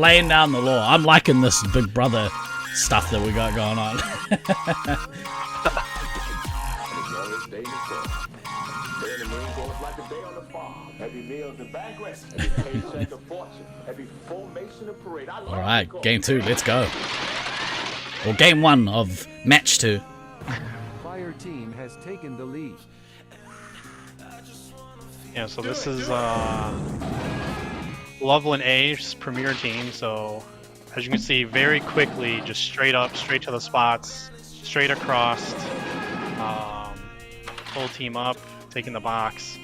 laying down the law. I'm liking this Big Brother stuff that we got going on. Alright, game 2, let's go. Or game 1 of match 2. Fire team has taken the lead. Yeah, so this is Loveland A's premier team, so as you can see, very quickly, just straight up, straight to the spots, straight across, full team up, taking the box.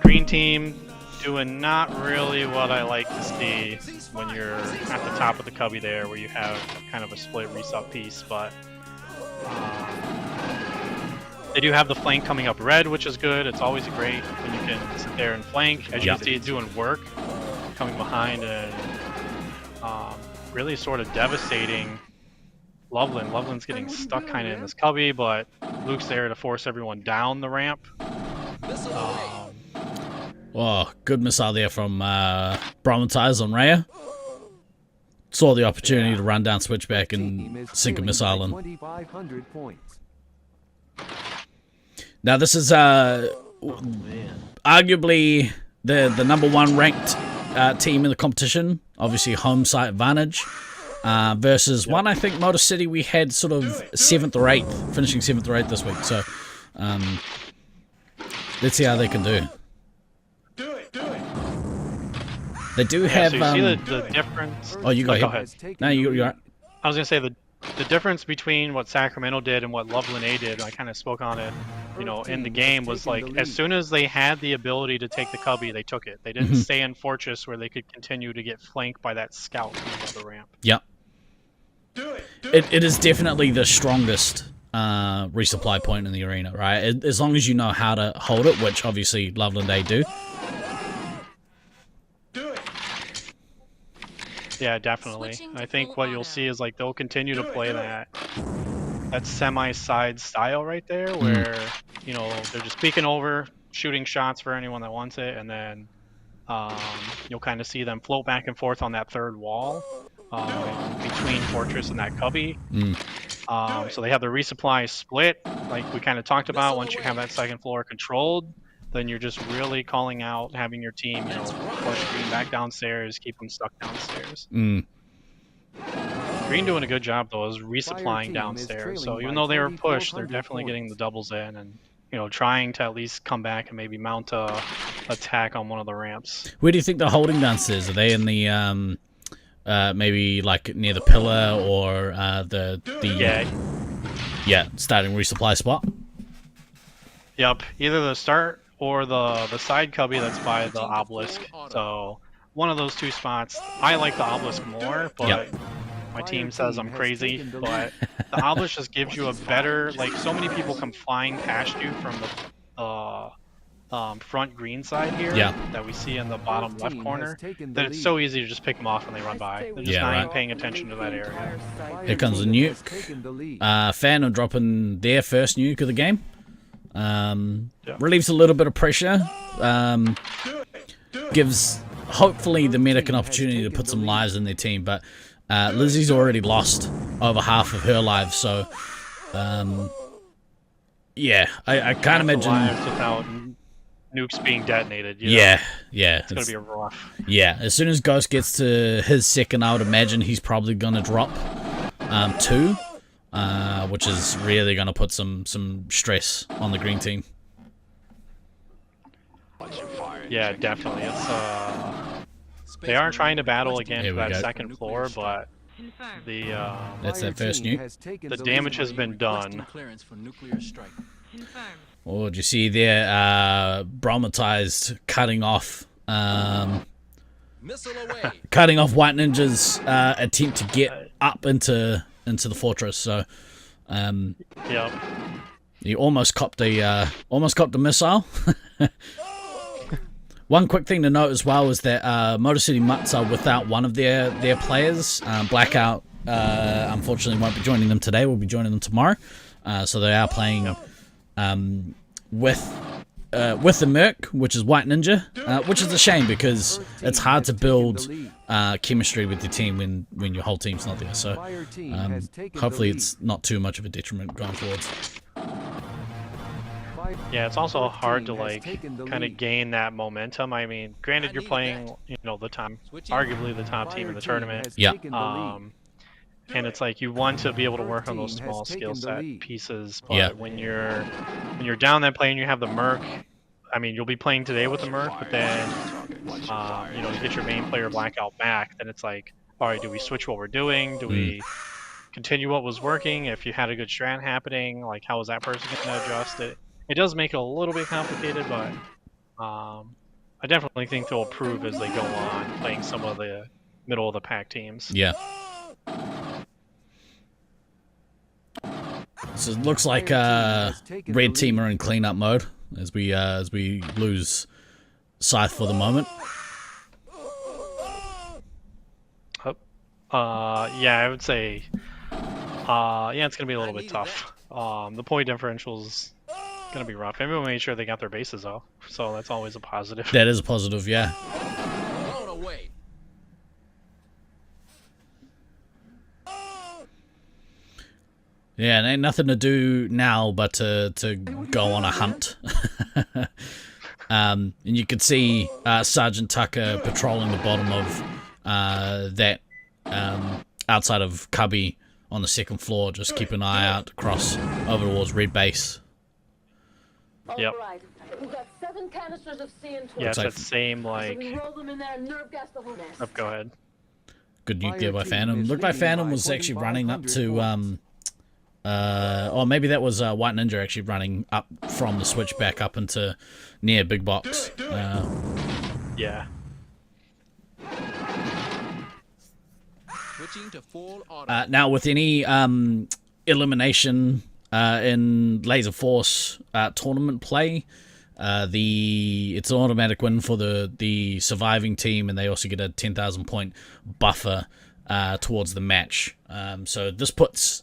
Green team doing not really what I like to see when you're at the top of the cubby there, where you have kind of a split reset piece, but they do have the flank coming up red, which is good. It's always great when you can sit there and flank. As you can see, it's doing work, coming behind and really sort of devastating Loveland. Loveland's getting stuck kind of in this cubby, but Luke's there to force everyone down the ramp. Oh, good missile there from Bromatize on Raya. Saw the opportunity to run down switchback and sink a missile in. Now this is arguably the #1 ranked team in the competition. Obviously home site advantage. Versus one, I think, Motor City we had sort of 7th or 8th, finishing 7th or 8th this week. So let's see how they can do. They do have. So you see the difference. Oh, you go ahead. No, you're right. I was gonna say the difference between what Sacramento did and what Loveland A did. I kind of spoke on it, you know, in the game, was like as soon as they had the ability to take the cubby, they took it. They didn't stay in Fortress where they could continue to get flanked by that scout coming up the ramp. Yep. It is definitely the strongest resupply point in the arena, right? As long as you know how to hold it, which obviously Loveland A do. Yeah, definitely. I think what you'll see is like they'll continue to play that semi-side style right there, where you know they're just peeking over, shooting shots for anyone that wants it, and then you'll kind of see them float back and forth on that third wall between Fortress and that cubby. So they have the resupply split, like we kind of talked about. Once you have that second floor controlled, then you're just really calling out, having your team, you know, push Green back downstairs, keep them stuck downstairs. Green doing a good job though, is resupplying downstairs. So even though they were pushed, they're definitely getting the doubles in, and you know, trying to at least come back and maybe mount a attack on one of the ramps. Where do you think they're holding downstairs? Are they in the maybe like near the pillar or the starting resupply spot? Yep, either the start or the side cubby that's by the obelisk. So one of those two spots. I like the obelisk more, but my team says I'm crazy. But the obelisk just gives you a better, like, so many people come flying past you from the front green side here that we see in the bottom left corner, that it's so easy to just pick them off when they run by. They're just not even paying attention to that area. Here comes the nuke. Fan are dropping their first nuke of the game. Relieves a little bit of pressure. Gives hopefully the medic an opportunity to put some lives in their team, but Lizzie's already lost over half of her lives, so I can't imagine without nukes being detonated. You know? It's gonna be rough. Yeah, as soon as Ghost gets to his second, I would imagine he's probably gonna drop 2. Which is really going to put some stress on the green team. Yeah, definitely. It's they are trying to battle again for that second floor, but that's that first nuke. The damage has been done. Oh, did you see there? Bromatized cutting off White Ninja's attempt to get up into the fortress. So he almost copped a missile. One quick thing to note as well is that Motor City Mutts are without one of their players. Blackout unfortunately won't be joining them today. We'll be joining them tomorrow. So they are playing with with the Merc, which is White Ninja, which is a shame because it's hard to build chemistry with your team when your whole team's not there. So hopefully it's not too much of a detriment going forwards. Yeah, it's also hard to like kind of gain that momentum. I mean, granted you're playing, arguably the top team in the tournament. Yeah. And it's like you want to be able to work on those small skill set pieces, but when you're down that plane, you have the Merc. I mean, you'll be playing today with the Merc, but then you get your main player Blackout back. Then it's like, all right, do we switch what we're doing? Do we continue what was working? If you had a good strat happening, like how is that person going to adjust it? It does make it a little bit complicated, but I definitely think they'll improve as they go on playing some of the middle of the pack teams. Yeah. So it looks like red team are in cleanup mode as we lose Scythe for the moment. Yeah, I would say it's gonna be a little bit tough. The point differential's gonna be rough. Everyone made sure they got their bases off, so that's always a positive. That is a positive, yeah. Yeah, and ain't nothing to do now but to go on a hunt. And you could see Sergeant Tucker patrolling the bottom of that outside of Cubby on the second floor. Just keep an eye out across over towards Red Base. Yep. We've got 7 canisters of CN12. Yeah, it's that same like. Roll them in there and nerve gas the whole nest. Oh, go ahead. Good nuclear by Phantom. Looked like Phantom was actually running up to or maybe that was White Ninja actually running up from the switchback up into near Big Box. Yeah. Switching to full auto. Now with any elimination in Laserforce tournament play, it's an automatic win for the surviving team, and they also get a 10,000 point buffer towards the match. So this puts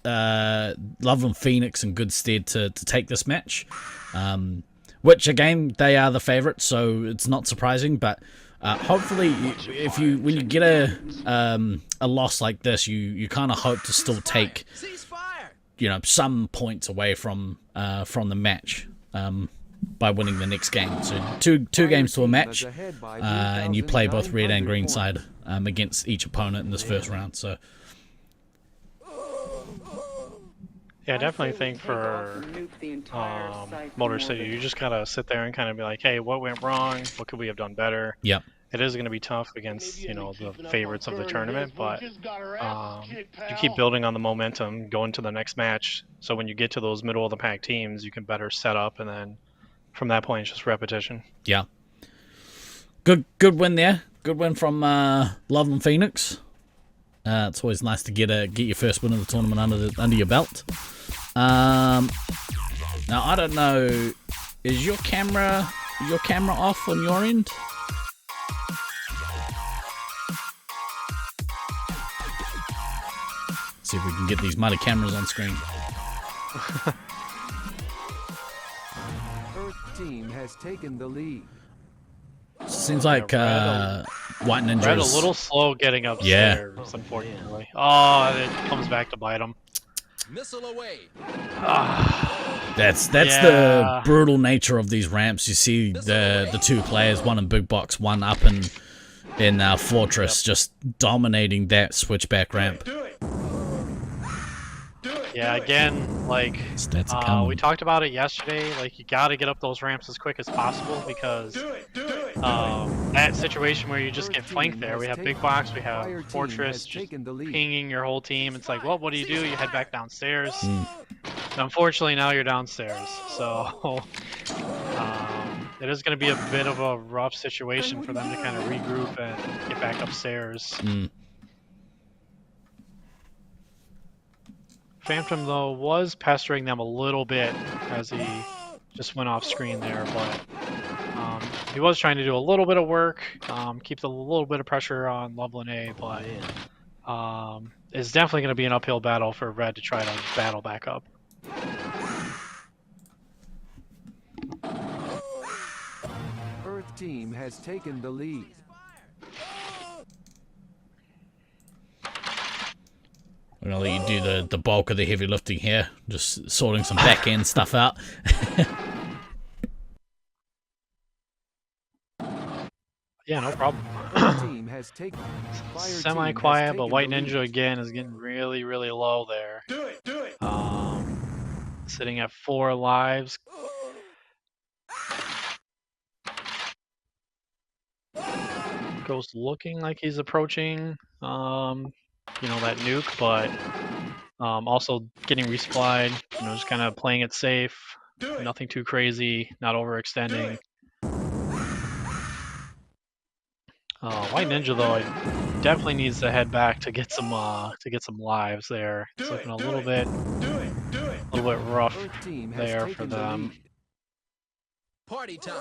Loveland Phoenix in good stead to take this match, which again they are the favourites, so it's not surprising. But hopefully, when you get a loss like this, you kind of hope to still take some points away from the match by winning the next game. So two games to a match, and you play both red and green side against each opponent in this first round. So. Yeah, I definitely think for Motor City, you just gotta sit there and kind of be like, hey, what went wrong? What could we have done better? Yep. It is going to be tough against, the favorites of the tournament, but you keep building on the momentum, going to the next match, so when you get to those middle of the pack teams, you can better set up, and then from that point, it's just repetition. Yeah. Good win there. Good win from Loveland Phoenix. It's always nice to get your first win of the tournament under your belt. Now I don't know, is your camera off on your end? See if we can get these muddy cameras on screen. Earth team has taken the lead. Seems like White Ninja Red a is little slow getting upstairs, unfortunately. Oh, it comes back to bite him. Missile away. That's the brutal nature of these ramps. You see the two players, one in Big Box, one up in Fortress, just dominating that switchback ramp. Yeah, again, like we talked about it yesterday. Like you got to get up those ramps as quick as possible because that situation where you just get flanked there. We have Big Box, we have Fortress, just pinging your whole team. It's like, well, what do? You head back downstairs. Unfortunately, now you're downstairs, so it is going to be a bit of a rough situation for them to kind of regroup and get back upstairs. Phantom, though, was pestering them a little bit as he just went off screen there, but he was trying to do a little bit of work, keep a little bit of pressure on Loveland A, but it's definitely going to be an uphill battle for Red to try to battle back up. team has taken the lead. I'm gonna let you do the bulk of the heavy lifting here, just sorting some back end stuff out. Yeah, no problem. Team has taken. Fire team Semi-quiet, has but taken White the Ninja lead. again is getting really, really low there. Sitting at 4 lives. Ghost looking like he's approaching, that nuke, but also getting resupplied. Just kind of playing it safe. Nothing too crazy, not overextending. White Ninja though, definitely needs to head back to get some lives there. It's looking a little bit rough Earth team has there for taken the them. lead. Party time.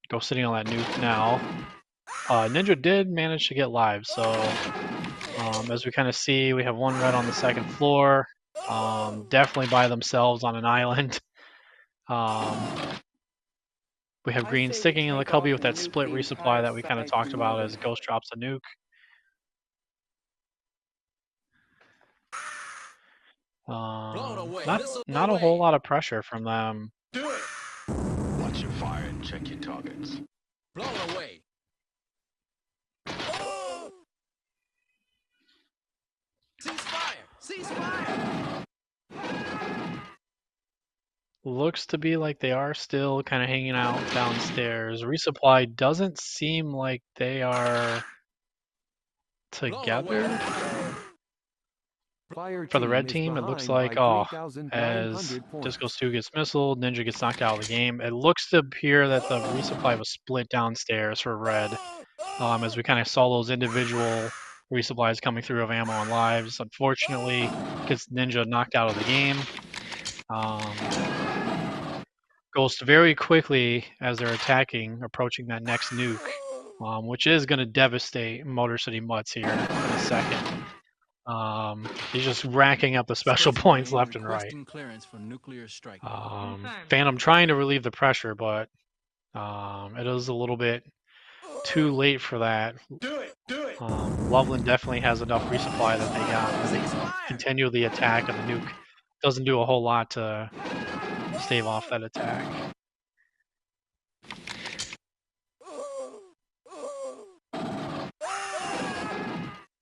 Go sitting on that nuke now. Ninja did manage to get lives, so as we kind of see, we have one red on the second floor, definitely by themselves on an island. We have green sticking in the cubby with that split resupply that we kind of talked about as Ghost drops a nuke. Not a whole lot of pressure from them. Watch your fire and check your targets. Blown away. Ceasefire! Ceasefire! Looks to be like they are still kind of hanging out downstairs. Resupply doesn't seem like they are together. Fire For the red is team, it looks behind like, by as 3,900 points. Disco Stu gets missiled, Ninja gets knocked out of the game. It looks to appear that the resupply was split downstairs for red, as we kind of saw those individual resupplies coming through of ammo and lives. Unfortunately, gets Ninja knocked out of the game. Goes very quickly as they're attacking, approaching that next nuke, which is going to devastate Motor City Mutts here in a second. He's just racking up the special points left and right. Clearance for nuclear strike. Phantom trying to relieve the pressure, but it is a little bit too late for that. Loveland definitely has enough resupply that they got as they continue the attack, and the nuke doesn't do a whole lot to stave off that attack.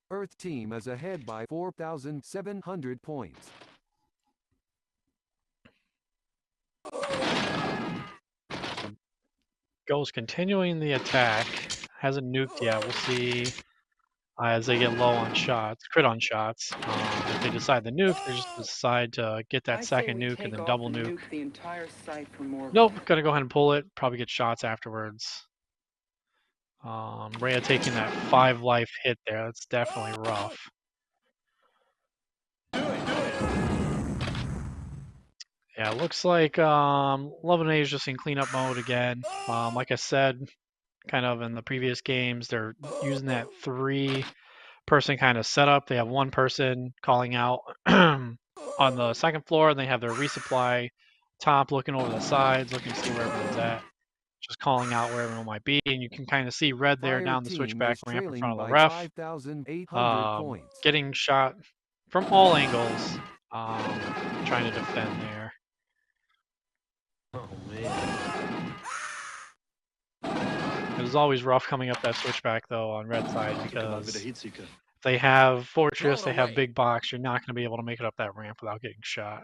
Earth team is ahead by 4,700 points. Ghost continuing the attack. Hasn't nuked yet. We'll see as they get low on shots, crit on shots. If they decide to nuke, they just decide to get that second nuke and then double nuke. The entire site for more. Nope, gonna go ahead and pull it. Probably get shots afterwards. Rhea taking that 5 life hit there. That's definitely rough. Yeah, it looks like Loveland is just in cleanup mode again. Like I said, kind of in the previous games, they're using that 3-person kind of setup. They have one person calling out on the second floor, and they have their resupply top looking over the sides, looking to see where everyone's at. Just calling out where everyone might be, and you can kind of see red there down the switchback ramp in front of the ref. 5,800 points. Getting shot from all angles, trying to defend there. Oh man. It was always rough coming up that switchback though on red side, because if they have Fortress, they have Big Box, you're not going to be able to make it up that ramp without getting shot.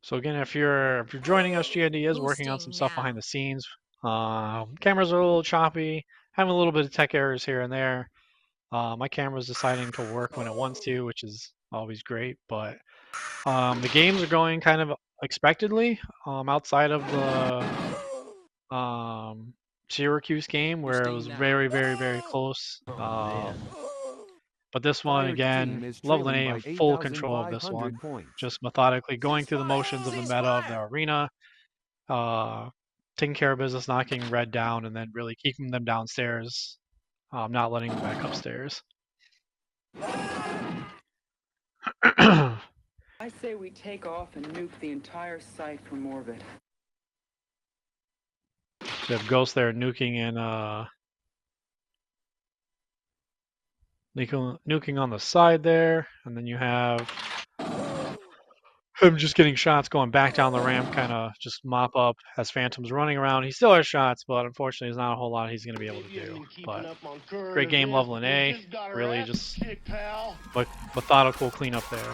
So again, if you're joining us, GND is working on some stuff behind the scenes. Cameras are a little choppy, having a little bit of tech errors here and there. My camera's deciding to work when it wants to, which is always great. But the games are going kind of expectedly, outside of the Syracuse game where it was very, very, very close. But this one, again, Loveland A in full control of this one. Just methodically going through the motions of the meta of the arena, taking care of business, knocking red down, and then really keeping them downstairs, not letting them back upstairs. I say we take off and nuke the entire site from orbit. So you have Ghost there nuking in nuking on the side there, and then you have him just getting shots going back down the ramp, kind of just mop up as Phantom's running around. He still has shots, but unfortunately, there's not a whole lot he's going to be able to do. But great game, Loveland A. Really just methodical cleanup there.